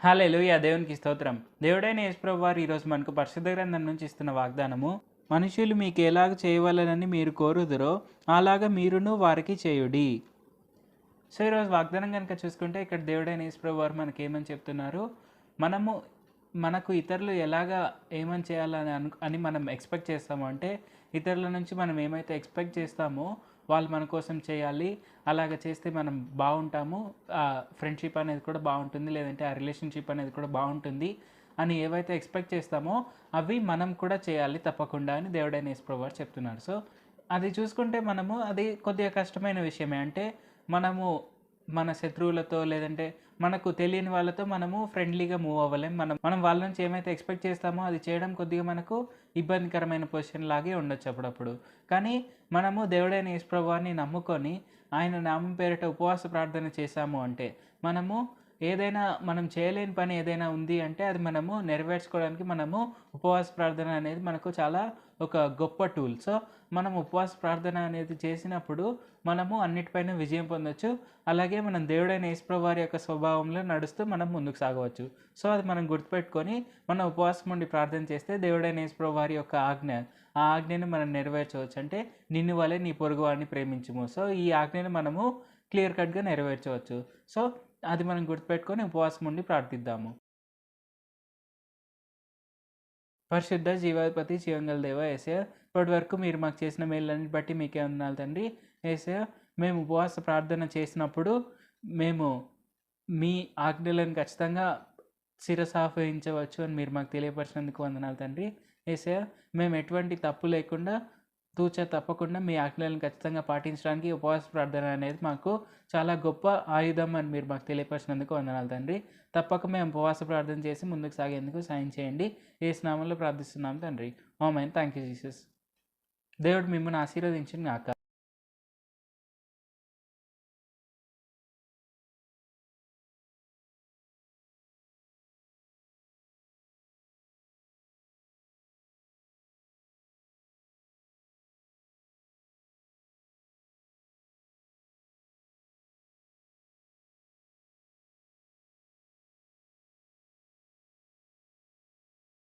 హల్లెలూయా! దేవునికి స్తోత్రం. దేవుడైన యేసుప్రభు వారు ఈరోజు మనకు పరిశుద్ధ గ్రంథం నుంచి ఇస్తున్న వాగ్దానము, మనుష్యులు మీకు ఎలాగ చేయవలెనని మీరు కోరుదురో, అలాగ మీరును వారికి చేయుడి. సో, ఈరోజు వాగ్దానం గనుక చూసుకుంటే ఇక్కడ దేవుడైన యేసుప్రభు వారు మనకేమని చెప్తున్నారు, మనము మనకు ఇతరులు ఎలాగా ఏమని చేయాలని అని మనం ఎక్స్‌పెక్ట్ చేస్తామో, అంటే ఇతరుల నుంచి మనం ఏమైతే ఎక్స్‌పెక్ట్ చేస్తామో, వాళ్ళు మన కోసం చేయాలి. అలాగ చేస్తే మనం బావుంటాము. ఫ్రెండ్‌షిప్ అనేది కూడా బావుంటుంది. లేదంటే ఆ రిలేషన్‌షిప్ అనేది కూడా బావుంటుంది అని ఏవైతే ఎక్స్‌పెక్ట్ చేస్తామో, అవి మనం కూడా చేయాలి తప్పకుండా అని దేవుడైన యేసుప్రభు వారు చెప్తున్నారు. సో, అది చూసుకుంటే మనము అది కొద్దిగా కష్టమైన విషయమే. అంటే మనము మన శత్రువులతో లేదంటే మనకు తెలియని వాళ్ళతో మనము ఫ్రెండ్లీగా మూవ్ అవ్వలేం. మనం వాళ్ళ నుంచి ఏమైతే ఎక్స్‌పెక్ట్ చేస్తామో అది చేయడం కొద్దిగా మనకు ఇబ్బందికరమైన పొజిషన్ లాగే ఉండొచ్చు అప్పుడప్పుడు. కానీ మనము దేవుడైన యేసు ప్రభువాన్ని నమ్ముకొని ఆయన నామం పేరిట ఉపవాస ప్రార్థన చేశాము అంటే, మనము ఏదైనా మనం చేయలేని పని ఏదైనా ఉంది అంటే అది మనము నెరవేర్చుకోవడానికి మనము ఉపవాస ప్రార్థన అనేది మనకు చాలా ఒక గొప్ప టూల్. సో, మనం ఉపవాస ప్రార్థన అనేది చేసినప్పుడు మనము అన్నిటిపైన విజయం పొందొచ్చు. అలాగే మనం దేవుడైన యేసుప్రభు వారి యొక్క స్వభావంలో నడుస్తూ మనం ముందుకు సాగవచ్చు. సో, అది మనం గుర్తుపెట్టుకొని మనం ఉపవాసం ఉండి ప్రార్థన చేస్తే దేవుడైన యేసుప్రభు వారి యొక్క ఆజ్ఞ, ఆ ఆజ్ఞని మనం నెరవేర్చవచ్చు. అంటే నిన్ను వలె నీ పొరుగువాడిని ప్రేమించుము. సో, ఈ ఆజ్ఞని మనము క్లియర్ కట్‌గా నెరవేర్చవచ్చు. సో, అది మనం గుర్తుపెట్టుకొని ఉపవాసం ఉండి ప్రార్థిద్దాము. పరిశుద్ధ జీవాధిపతి జీవంగల దేవ యేసయ్య, ఇప్పటివరకు మీరు మాకు చేసిన మేలులన్నిటి బట్టి మీకే వందనాలు తండ్రి. యేసయ్య, మేము ఉపవాస ప్రార్థన చేసినప్పుడు మేము మీ ఆజ్ఞలను ఖచ్చితంగా శిరసావహించవచ్చు అని మీరు మాకు తెలియపరిచినందుకు వందనాలు తండ్రి. యేసయ్య, మేము ఎటువంటి తప్పు లేకుండా తూచా తప్పకుండా మీ ఆజ్ఞలను ఖచ్చితంగా పాటించడానికి ఉపవాస ప్రార్థన అనేది మాకు చాలా గొప్ప ఆయుధం అని మీరు మాకు తెలియపరిచినందుకు వందనాలు తండ్రి. తప్పక మేము ఉపవాస ప్రార్థన చేసి ముందుకు సాగేందుకు సాయం చేయండి. యేసు నామములో ప్రార్థిస్తున్నాం తండ్రి. ఆమేన్. Thank you Jesus. దేవుడు మిమ్మల్ని ఆశీర్వదించును గాక.